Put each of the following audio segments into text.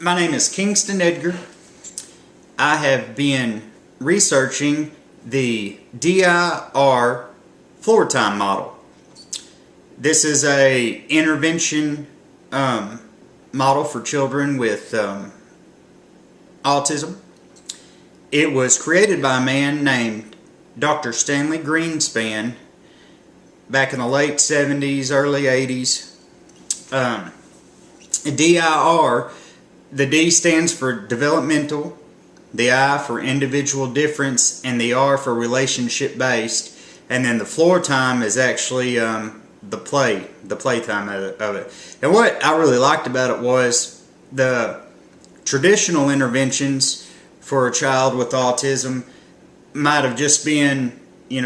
My name is Kingston Edgar. I have been researching the DIR Floortime model. This is a intervention model for children with autism. It was created by a man named Dr. Stanley Greenspan back in the late 70s, early 80s. DIR, the D stands for developmental, the I for individual difference, and the R for relationship based. And then the floor time is actually the playtime of it. And what I really liked about it was the traditional interventions for a child with autism might have just been,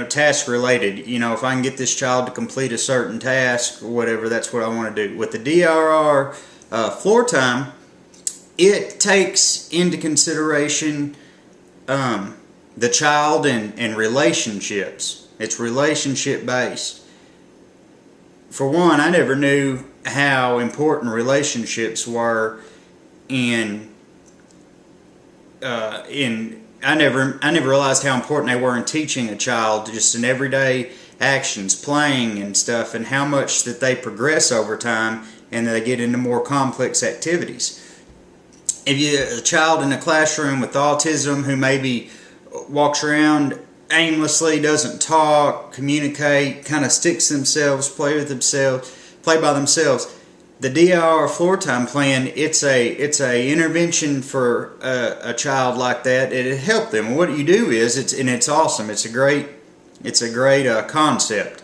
task related. If I can get this child to complete a certain task or whatever, that's what I want to do. With the DIR floor time, it takes into consideration the child and relationships. It's relationship based. For one, I never knew how important relationships were I never realized how important they were in teaching a child, just in everyday actions, playing and stuff, and how much that they progress over time and they get into more complex activities. If you're a child in a classroom with autism who maybe walks around aimlessly, doesn't talk, communicate, kind of sticks to themselves, play by themselves, the DIR floor time plan, it's a intervention for a child like that. It'll help them. And what you do is it's awesome. It's a great concept.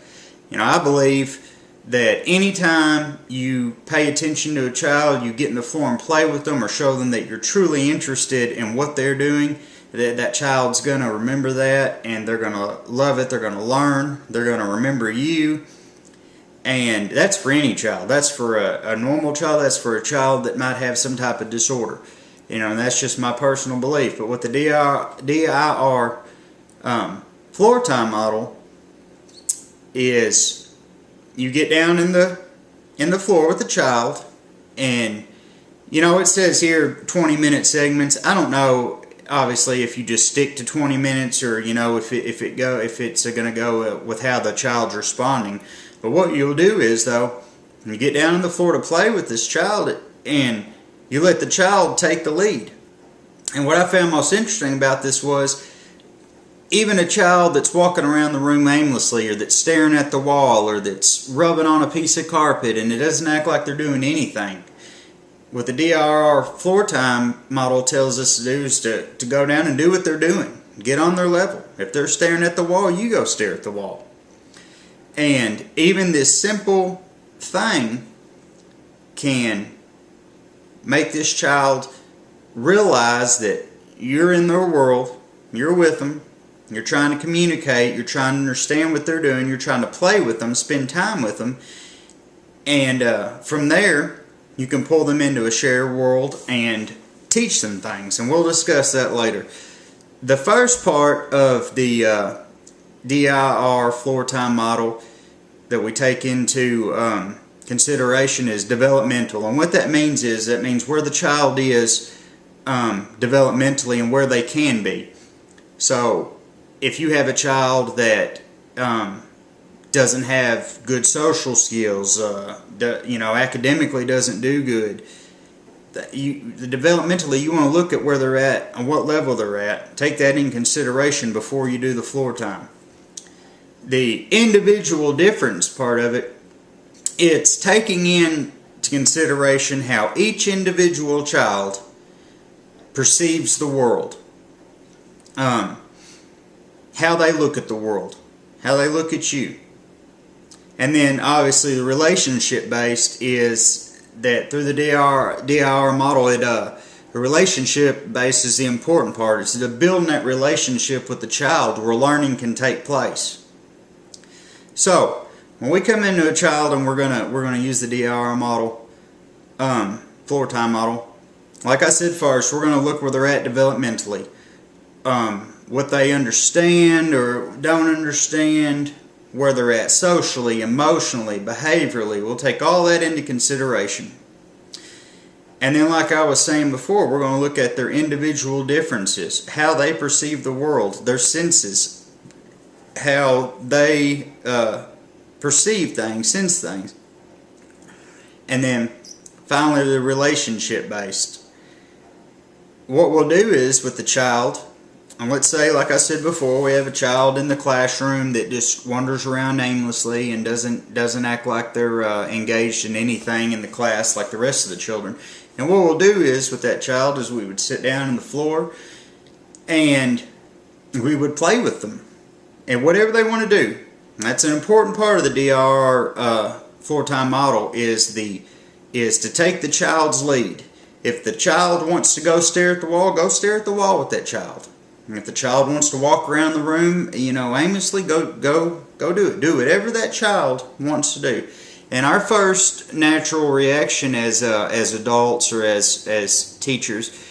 I believe that anytime you pay attention to a child, you get in the floor and play with them or show them that you're truly interested in what they're doing, that child's going to remember that, and they're going to love it, they're going to learn, they're going to remember you. And that's for any child. That's for a normal child, that's for a child that might have some type of disorder. And that's just my personal belief. But with the DIR floor time model is you get down in the floor with the child, and it says here 20-minute segments. I don't know, obviously, if you just stick to 20 minutes or if it's going to go with how the child's responding. But what you'll do is, though, you get down on the floor to play with this child and you let the child take the lead. And what I found most interesting about this was even a child that's walking around the room aimlessly, or that's staring at the wall, or that's rubbing on a piece of carpet and it doesn't act like they're doing anything, what the DIR floor time model tells us to do is to go down and do what they're doing. Get on their level. If they're staring at the wall, you go stare at the wall. And even this simple thing can make this child realize that you're in their world, you're with them, you're trying to communicate, you're trying to understand what they're doing, you're trying to play with them, spend time with them, and from there you can pull them into a shared world and teach them things, and we'll discuss that later. The first part of the DIR floor time model that we take into consideration is developmental. And what that means is, that means where the child is developmentally and where they can be. So if you have a child that doesn't have good social skills, academically doesn't do good, developmentally you want to look at where they're at and what level they're at. Take that in consideration before you do the floor time. The individual difference part of it, it's taking into consideration how each individual child perceives the world, how they look at the world, how they look at you. And then obviously the relationship based is that through the DIR model, the relationship based is the important part. It's the building that relationship with the child where learning can take place. So when we come into a child and we're gonna use the DIR model, floor time model, like I said first, we're gonna look where they're at developmentally, what they understand or don't understand, where they're at socially, emotionally, behaviorally. We'll take all that into consideration. And then, like I was saying before, we're going to look at their individual differences, how they perceive the world, their senses, how they perceive things, sense things. And then finally, the relationship based. What we'll do is with the child, and let's say, like I said before, we have a child in the classroom that just wanders around aimlessly and doesn't act like they're engaged in anything in the class like the rest of the children. And what we'll do is with that child is we would sit down on the floor and we would play with them and whatever they want to do. And that's an important part of the DIR floor time model is to take the child's lead. If the child wants to go stare at the wall, go stare at the wall with that child. And if the child wants to walk around the room, aimlessly, go do it. Do whatever that child wants to do. And our first natural reaction as adults or as teachers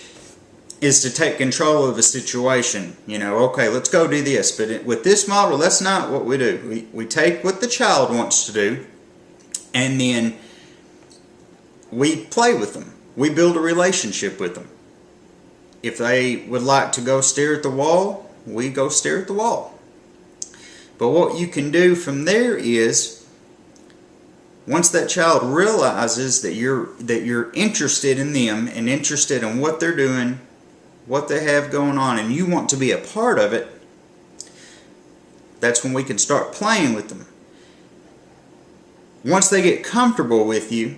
is to take control of a situation. Okay, let's go do this. But with this model, that's not what we do. We take what the child wants to do, and then we play with them. We build a relationship with them. If they would like to go stare at the wall, we go stare at the wall. But what you can do from there is, once that child realizes that you're interested in them and interested in what they're doing, what they have going on, and you want to be a part of it, that's when we can start playing with them. Once they get comfortable with you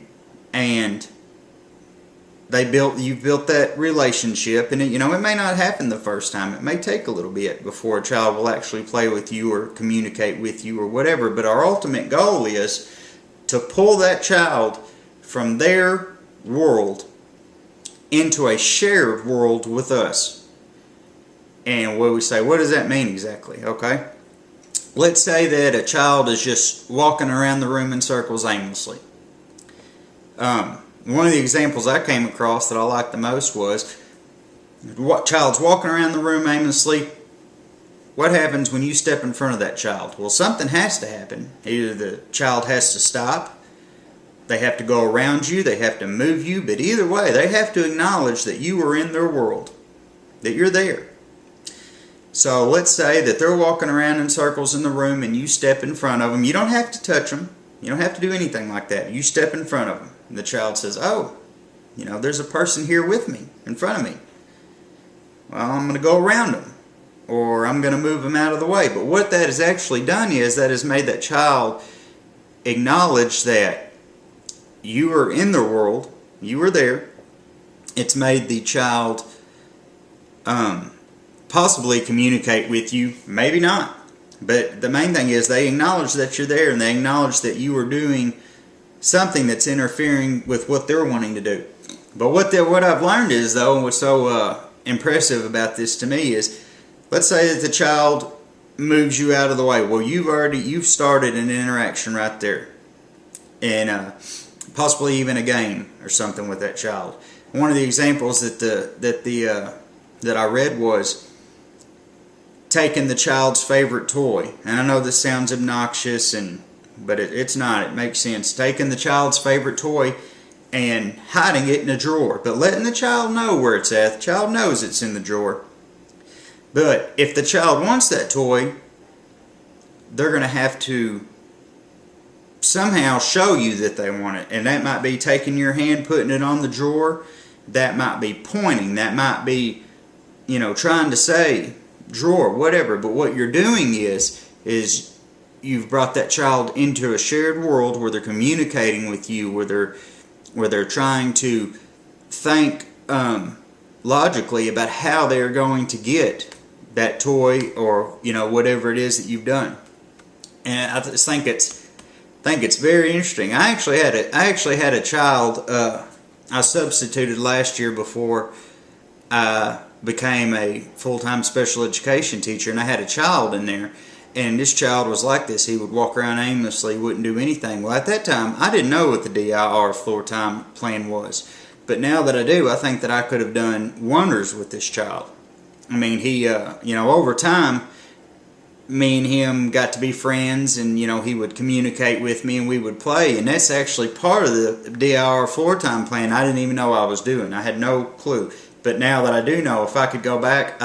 and you've built that relationship, and it may not happen the first time. It may take a little bit before a child will actually play with you or communicate with you or whatever, but our ultimate goal is to pull that child from their world into a shared world with us. And what we say, what does that mean exactly? Okay, let's say that a child is just walking around the room in circles aimlessly. One of the examples I came across that I liked the most was, what child's walking around the room aimlessly. What happens when you step in front of that child? Well, something has to happen. Either the child has to stop, they have to go around you, they have to move you, but either way, they have to acknowledge that you are in their world, that you're there. So let's say that they're walking around in circles in the room and you step in front of them. You don't have to touch them. You don't have to do anything like that. You step in front of them. And the child says, oh, there's a person here with me, in front of me. Well, I'm going to go around them, or I'm going to move them out of the way. But what that has actually done is that has made that child acknowledge that you are in their world, you are there. It's made the child possibly communicate with you, maybe not. But the main thing is they acknowledge that you're there, and they acknowledge that you are doing something that's interfering with what they're wanting to do. But what I've learned is, though, and what's so impressive about this to me is, let's say that the child moves you out of the way. Well, you've started an interaction right there, and possibly even a game or something with that child. One of the examples that I read was taking the child's favorite toy. And I know this sounds obnoxious, but it's not. It makes sense. Taking the child's favorite toy and hiding it in a drawer, but letting the child know where it's at. The child knows it's in the drawer. But if the child wants that toy, they're going to have to somehow show you that they want it. And that might be taking your hand, putting it on the drawer. That might be pointing. That might be, trying to say drawer, whatever. But what you're doing is you've brought that child into a shared world where they're communicating with you, where they're trying to think logically about how they're going to get that toy or whatever it is that you've done. And I just think it's very interesting. I actually had a child I substituted last year before I became a full-time special education teacher, and I had a child in there. And this child was like this. He would walk around aimlessly, wouldn't do anything. Well, at that time, I didn't know what the DIR floor time plan was. But now that I do, I think that I could have done wonders with this child. I mean, he, over time, me and him got to be friends, and you know, he would communicate with me and we would play, and that's actually part of the DIR floor time plan I didn't even know I was doing. I had no clue, but now that I do know, if I could go back,